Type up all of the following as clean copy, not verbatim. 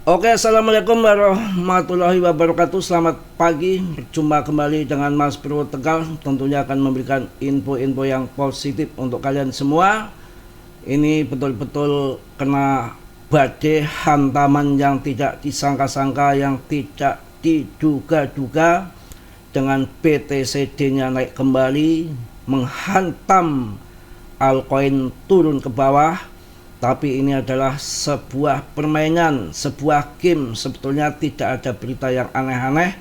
Oke, assalamualaikum warahmatullahi wabarakatuh. Selamat pagi, berjumpa kembali dengan Mas Bro Tegal. Tentunya akan memberikan info-info yang positif untuk kalian semua. Ini betul-betul kena badai hantaman yang tidak disangka-sangka, yang tidak diduga-duga, dengan BTCD-nya naik kembali, menghantam altcoin turun ke bawah. Tapi ini adalah sebuah permainan, sebuah game. Sebetulnya tidak ada berita yang aneh-aneh.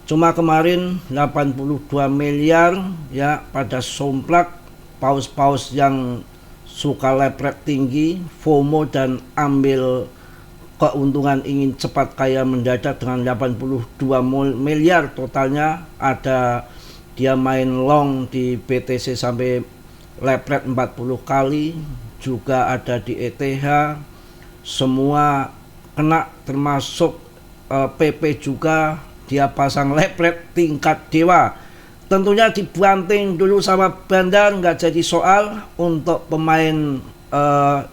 Cuma kemarin 82 miliar ya pada somplak, paus-paus yang suka lepret tinggi, FOMO dan ambil keuntungan, ingin cepat kaya mendadak dengan 82 miliar totalnya. Ada dia main long di BTC sampai lepret 40 kali. Juga ada di ETH, semua kena, termasuk PP juga dia pasang lepret tingkat dewa. Tentunya dibanting dulu sama bandar, nggak jadi soal untuk pemain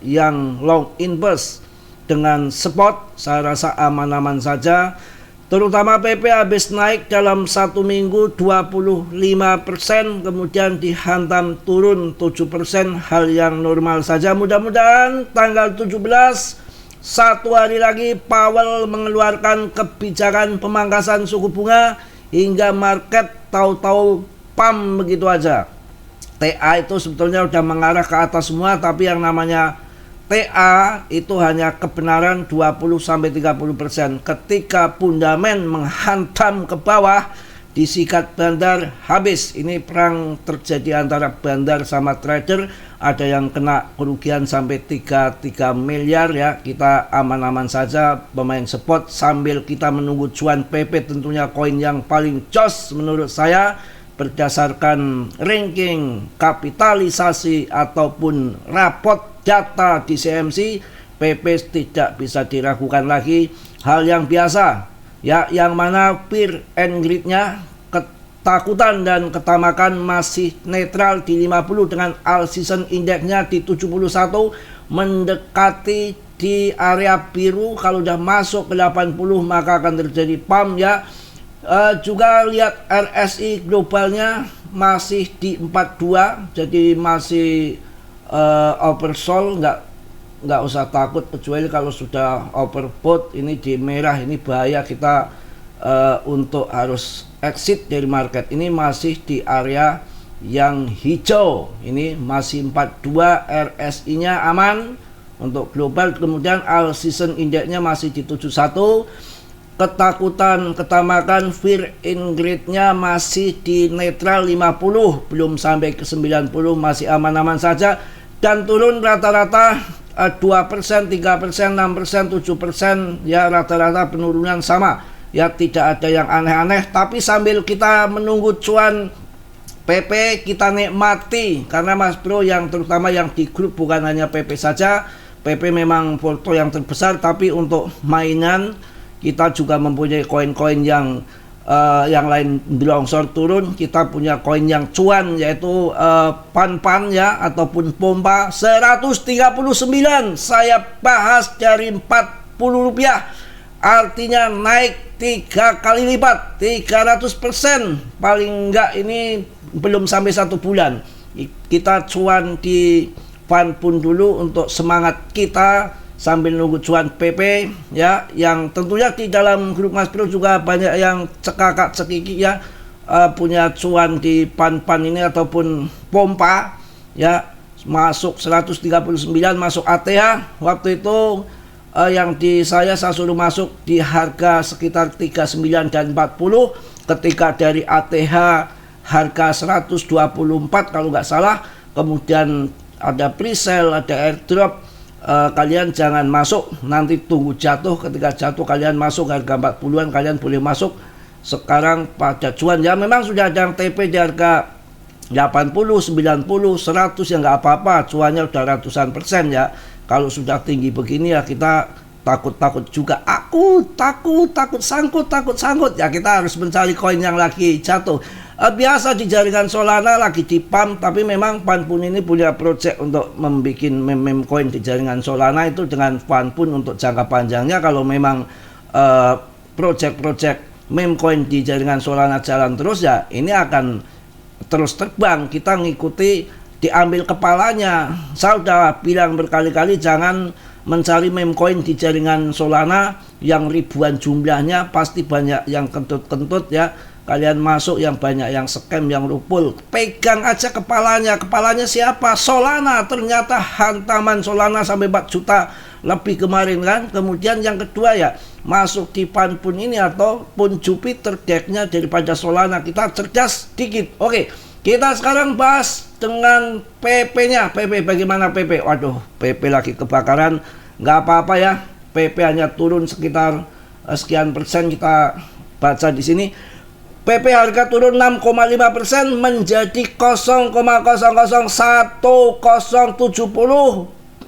yang long invest. Dengan spot saya rasa aman-aman saja. Terutama PP habis naik dalam satu minggu 25%, kemudian dihantam turun 7%, hal yang normal saja. Mudah-mudahan tanggal 17, satu hari lagi, Powell mengeluarkan kebijakan pemangkasan suku bunga hingga market tahu-tahu pam begitu aja. TA itu sebetulnya udah mengarah ke atas semua, tapi yang namanya TA itu hanya kebenaran 20-30%. Ketika fundamen menghantam ke bawah, disikat bandar, habis. Ini perang terjadi antara bandar sama trader. Ada yang kena kerugian sampai 3 miliar ya. Kita aman-aman saja pemain spot sambil kita menunggu cuan PP. Tentunya koin yang paling jos menurut saya berdasarkan ranking, kapitalisasi ataupun rapot data di CMC, PP tidak bisa diragukan lagi. Hal yang biasa ya, yang mana fear and greed-nya, ketakutan dan ketamakan masih netral di 50 dengan all season index-nya di 71, mendekati di area biru. Kalau udah masuk ke 80 maka akan terjadi pump ya. Juga lihat RSI globalnya masih di 42, jadi masih oversold. Nggak usah takut, kecuali kalau sudah overbought. Ini di merah, ini bahaya kita untuk harus exit dari market. Ini masih di area yang hijau, ini masih 42, RSI nya aman untuk global. Kemudian all season index-nya masih di 71. Ketakutan, ketamakan, fear and greed-nya masih di netral 50, belum sampai ke 90, masih aman-aman saja. Dan turun rata-rata 2%, 3%, 6%, 7% ya, rata-rata penurunan sama ya, tidak ada yang aneh-aneh. Tapi sambil kita menunggu cuan PP, kita nikmati, karena Mas Bro yang terutama yang di grup bukan hanya PP saja. PP memang foto yang terbesar, tapi untuk mainan kita juga mempunyai koin-koin yang lain longsor turun. Kita punya koin yang cuan, yaitu pan-pan ya, ataupun pompa 139. Saya bahas dari 40 rupiah, artinya naik 3 kali lipat, 300%. Paling enggak ini belum sampai 1 bulan. Kita cuan di pan pun dulu untuk semangat kita sambil nunggu cuan PP ya, yang tentunya di dalam grup Mas Bro juga banyak yang cekakak cekiki ya, punya cuan di pan-pan ini ataupun pompa ya. Masuk 139, masuk ATH waktu itu, yang di saya suruh masuk di harga sekitar 39 dan 40. Ketika dari ATH harga 124 kalau nggak salah, kemudian ada pre-sale, ada airdrop. Kalian jangan masuk, nanti tunggu jatuh. Ketika jatuh kalian masuk harga 40-an, kalian boleh masuk. Sekarang pada cuan ya, memang sudah ada yang TP di harga 80, 90, 100 ya nggak apa-apa, cuannya udah ratusan persen ya. Kalau sudah tinggi begini ya kita takut juga. Aku takut sangkut ya, kita harus mencari koin yang lagi jatuh. Biasa di jaringan Solana lagi di pump, tapi memang Fanpun ini punya project untuk membuat meme koin di jaringan Solana itu dengan Fanpun untuk jangka panjangnya. Kalau memang project meme coin di jaringan Solana jalan terus, ya ini akan terus terbang. Kita ngikuti, diambil kepalanya. Saya udah bilang berkali-kali, jangan mencari meme coin di jaringan Solana yang ribuan jumlahnya, pasti banyak yang kentut-kentut ya. Kalian masuk yang banyak yang scam, yang rupul. Pegang aja kepalanya. Kepalanya siapa? Solana. Ternyata hantaman Solana sampai 4 juta lebih kemarin kan. Kemudian yang kedua ya, masuk di Fanpun ini ataupun Jupiter decknya daripada Solana. Kita cerdas dikit. Oke, kita sekarang bahas dengan PP-nya. PP, bagaimana PP? Waduh, PP lagi kebakaran. Nggak apa-apa ya, PP hanya turun sekitar sekian persen. Kita baca di sini. PP harga turun 6,5% menjadi 0,001070.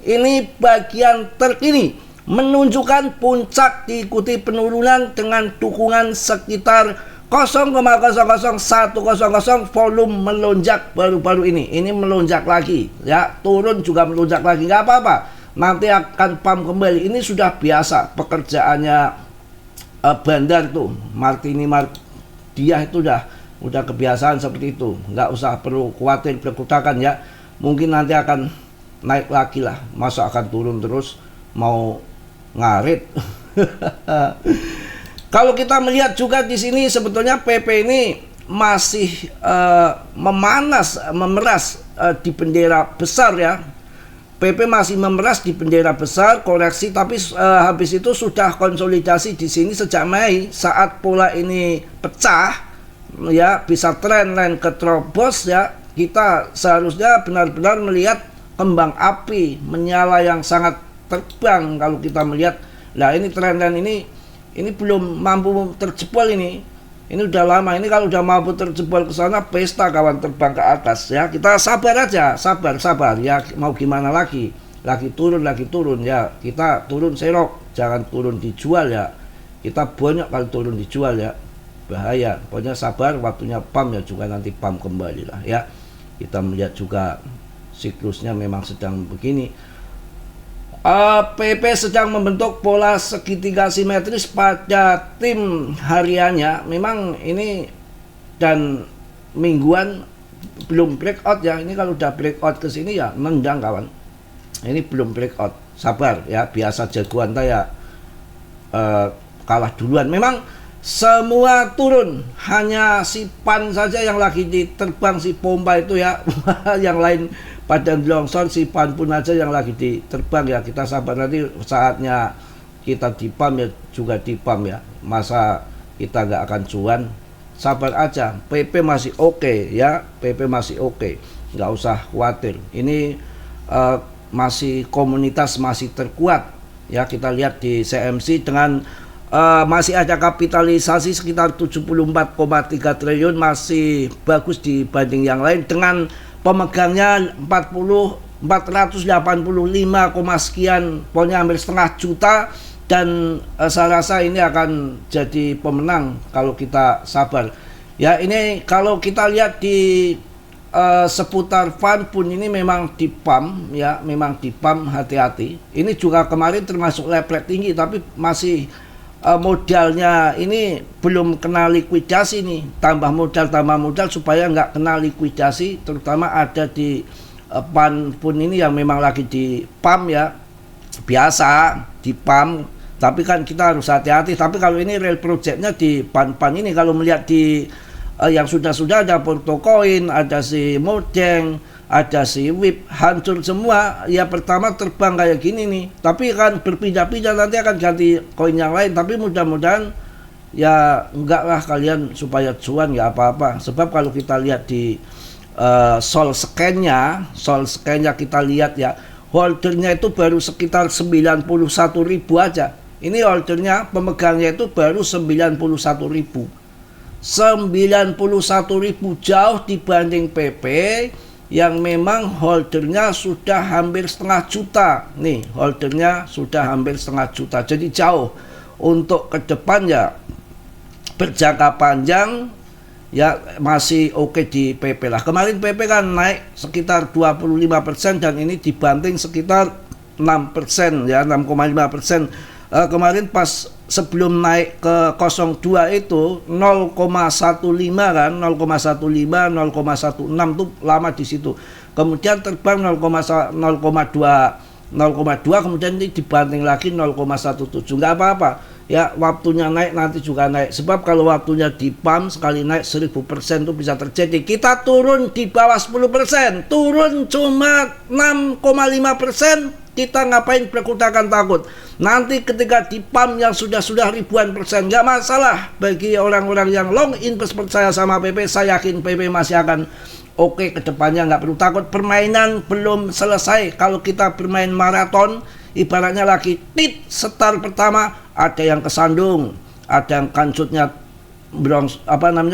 Ini bagian terkini menunjukkan puncak diikuti penurunan dengan dukungan sekitar 0,001000. Volume melonjak baru-baru ini. Ini melonjak lagi ya, turun juga melonjak lagi, nggak apa-apa. Nanti akan pump kembali. Ini sudah biasa pekerjaannya bandar tuh, Martini dia itu udah kebiasaan seperti itu. Nggak usah perlu khawatir berkutakan ya. Mungkin nanti akan naik lagi lah. Masa akan turun terus, mau ngarit. Kalau kita melihat juga di sini sebetulnya PP ini masih memeras di bendera besar ya. PP masih memeras di bendera besar, koreksi, tapi habis itu sudah konsolidasi di sini sejak Mei. Saat pola ini pecah ya, bisa trend line keterobos ya, kita seharusnya benar-benar melihat kembang api menyala yang sangat terbang. Kalau kita melihat, nah ini trend line ini belum mampu terjebol ini. Ini udah lama. Ini kalau udah mampu terjebol ke sana, pesta kawan, terbang ke atas ya. Kita sabar aja, sabar ya. Mau gimana lagi? Lagi turun ya. Kita turun serok, jangan turun dijual ya. Kita banyak kalau turun dijual ya, bahaya. Pokoknya sabar, waktunya pump ya, juga nanti pump kembali lah ya. Kita melihat juga siklusnya memang sedang begini. PP sedang membentuk pola segitiga simetris pada tim hariannya. Memang ini dan mingguan belum breakout ya. Ini kalau udah breakout ke sini ya nendang kawan. Ini belum breakout. Sabar ya, biasa jagoan saya kalah duluan. Memang semua turun, hanya si Pan saja yang lagi diterbang, si pompa itu ya. Yang lain pada longsor, si Fanpun aja yang lagi diterbang ya. Kita sabar, nanti saatnya kita dipam ya, juga dipam ya. Masa kita nggak akan cuan? Sabar aja. PP masih oke ya, PP masih oke, nggak usah khawatir. Ini masih komunitas masih terkuat ya. Kita lihat di CMC dengan masih ada kapitalisasi sekitar 74,3 triliun, masih bagus dibanding yang lain. Dengan pemegangnya 485, sekian, pokoknya hampir setengah juta. Dan saya rasa ini akan jadi pemenang kalau kita sabar ya. Ini kalau kita lihat di seputar Fanpun ini memang di pump ya, memang di pump, hati-hati. Ini juga kemarin termasuk level tinggi, tapi masih modalnya ini belum kena likuidasi nih. Tambah modal supaya nggak kena likuidasi, terutama ada di Fanpun ini yang memang lagi di pump ya, biasa di pump, tapi kan kita harus hati-hati. Tapi kalau ini real projectnya di Pan ini, kalau melihat di yang sudah ada Portocoin, ada si Modeng, ada si WIP, hancur semua ya. Pertama terbang kayak gini nih, tapi kan berpindah-pindah, nanti akan ganti koin yang lain. Tapi mudah-mudahan ya enggak lah kalian, supaya cuan ya apa-apa. Sebab kalau kita lihat di Sol scan-nya kita lihat ya, holdernya itu baru sekitar 91.000 aja. Ini holdernya, pemegangnya itu baru 91.000, jauh dibanding PP yang memang holdernya sudah hampir setengah juta. Nih, holdernya sudah hampir setengah juta. Jadi jauh. Untuk ke depan ya berjangka panjang ya masih oke di PP lah. Kemarin PP kan naik sekitar 25% dan ini dibanting sekitar 6% ya, 6,5%. Kemarin pas sebelum naik ke 02 itu 0,15 kan, 0,15, 0,16 tuh lama di situ. Kemudian terbang 0,2 kemudian ini dibanting lagi 0,17. Nggak apa-apa ya, waktunya naik nanti juga naik, sebab kalau waktunya di pump sekali naik 1000% itu bisa terjadi. Kita turun di bawah 10%, turun cuma 6,5%, kita ngapain berkutakan takut? Nanti ketika di pump yang sudah ribuan persen, nggak masalah. Bagi orang-orang yang long invest percaya sama PP, saya yakin PP masih akan oke ke depannya, nggak perlu takut. Permainan belum selesai. Kalau kita bermain maraton, ibaratnya lagi start pertama, ada yang kesandung, ada yang kanjutnya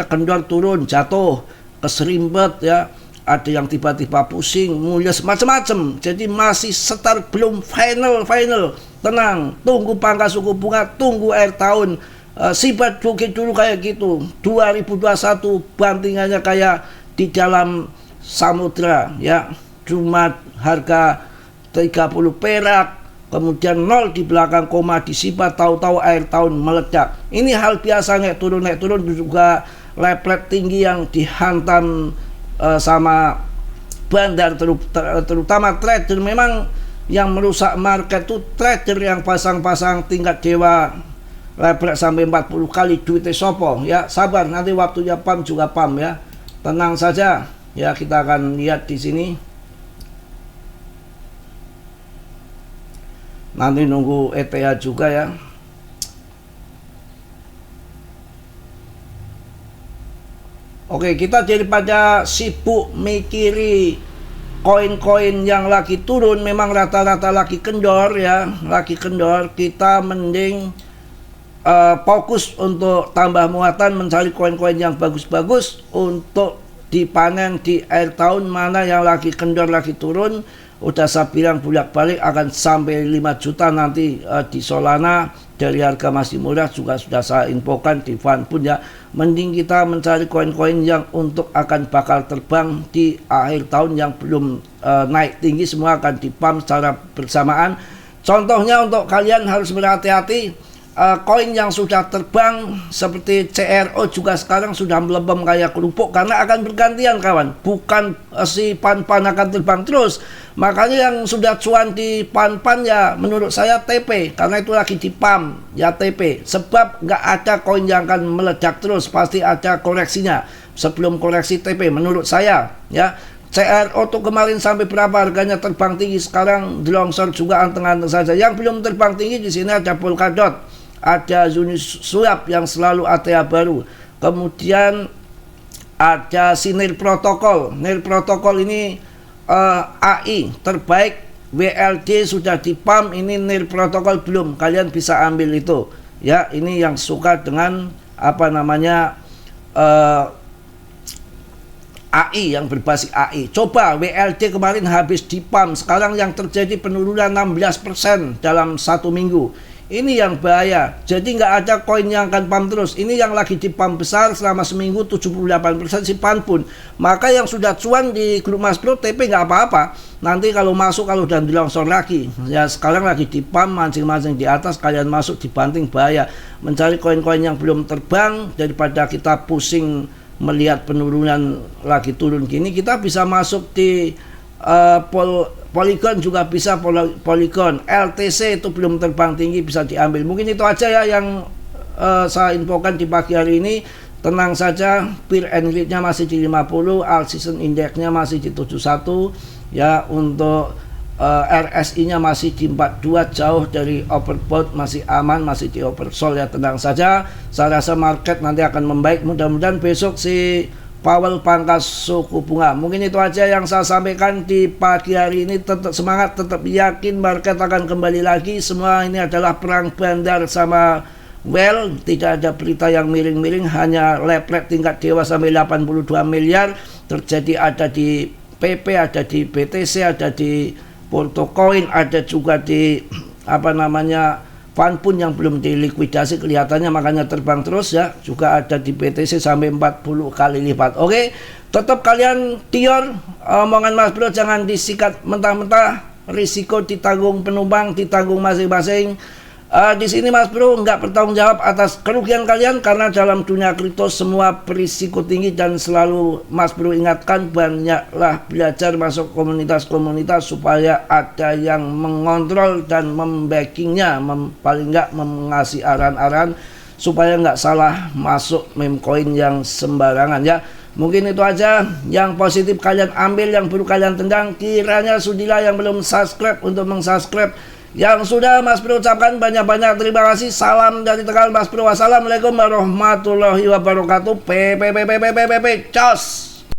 kendor turun, jatuh, keserimpet ya, ada yang tiba-tiba pusing, mules, macam-macam. Jadi masih start, belum final. Tenang, tunggu pangkas suku bunga, tunggu akhir tahun. Sifat bukit dulu kayak gitu. 2021 bantingannya kayak di dalam samudra ya, cuma harga 30 perak, kemudian 0 di belakang koma disipat, tahu-tahu akhir tahun meledak. Ini hal biasa, naik turun juga leplet tinggi yang dihantam sama bandar, terutama trader. Memang yang merusak market itu trader yang pasang-pasang tingkat dewa leplet sampai 40 kali, duitnya sopo ya. Sabar, nanti waktunya pump juga pump ya. Tenang saja ya, kita akan lihat di sini. Nanti nunggu ETH juga ya. Oke, kita daripada sibuk mikiri koin-koin yang lagi turun, memang rata-rata lagi kendor ya, kita mending fokus untuk tambah muatan, mencari koin-koin yang bagus-bagus untuk dipanen di akhir tahun. Mana yang lagi kendor, lagi turun, udah saya bilang bolak-balik akan sampai 5 juta nanti di Solana. Dari harga masih murah juga sudah saya infokan di fund pun ya. Mending kita mencari koin-koin yang untuk akan bakal terbang di akhir tahun, yang belum naik tinggi, semua akan dipump secara bersamaan. Contohnya untuk kalian harus berhati-hati. Koin yang sudah terbang seperti CRO juga sekarang sudah melempem kayak kerupuk, karena akan bergantian kawan, bukan si pan-pan akan terbang terus. Makanya yang sudah cuan di pan-pan ya menurut saya TP, karena itu lagi di pump ya TP, sebab nggak ada koin yang akan meledak terus, pasti ada koreksinya. Sebelum koreksi TP menurut saya ya. CRO tuh kemarin sampai berapa harganya, terbang tinggi, sekarang longsor juga anteng-anteng saja. Yang belum terbang tinggi di sini ada Polkadot, ada Uniswap yang selalu ATH baru, kemudian ada si Nil Protocol. Nil Protocol ini AI terbaik, WLD sudah di pump, ini Nil Protocol belum, kalian bisa ambil itu ya. Ini yang suka dengan AI, yang berbasis AI. Coba WLD kemarin habis di pump, sekarang yang terjadi penurunan 16% dalam 1 minggu. Ini yang bahaya. Jadi nggak ada koin yang akan pump terus. Ini yang lagi di pump besar selama seminggu 78% si pan pun. Maka yang sudah cuan di grup Mas Bro TP nggak apa-apa. Nanti kalau masuk, kalau udah dilongsor lagi. Ya sekarang lagi di pump, mancing-mancing di atas, kalian masuk dibanting, bahaya. Mencari koin-koin yang belum terbang, daripada kita pusing melihat penurunan lagi turun gini, kita bisa masuk di Polygon juga bisa, Polygon LTC itu belum terbang tinggi, bisa diambil. Mungkin itu aja ya yang saya infokan di pagi hari ini. Tenang saja, peer and rate-nya masih di 50, all season index-nya masih di 71 ya. Untuk RSI-nya masih di 42, jauh dari overbought, masih aman, masih di oversold ya. Tenang saja, saya rasa market nanti akan membaik. Mudah-mudahan besok si Powell pangkas suku bunga. Mungkin itu aja yang saya sampaikan di pagi hari ini. Tetap semangat, tetap yakin market akan kembali lagi. Semua ini adalah perang bandar sama well, tidak ada berita yang miring-miring, hanya leplet tingkat dewa sampai 82 miliar terjadi ada di PP, ada di BTC, ada di Portocoin, ada juga di Fanpun yang belum dilikuidasi kelihatannya, makanya terbang terus ya. Juga ada di BTC sampai 40 kali lipat. Oke, tetap kalian tior, omongan Mas Bro jangan disikat mentah-mentah, risiko ditanggung penumpang, ditanggung masing-masing. Di sini Mas Bro nggak bertanggung jawab atas kerugian kalian, karena dalam dunia kripto semua berisiko tinggi, dan selalu Mas Bro ingatkan banyaklah belajar masuk komunitas-komunitas supaya ada yang mengontrol dan membackingnya, paling nggak mengasih aran-aran supaya nggak salah masuk meme coin yang sembarangan ya. Mungkin itu aja yang positif kalian ambil, yang buruk kalian tendang. Kiranya sudilah yang belum subscribe untuk meng-subscribe. Yang sudah, Mas Bro ucapkan banyak-banyak terima kasih. Salam dari Tegal Mas Bro. Wassalamualaikum warahmatullahi wabarakatuh. Cos.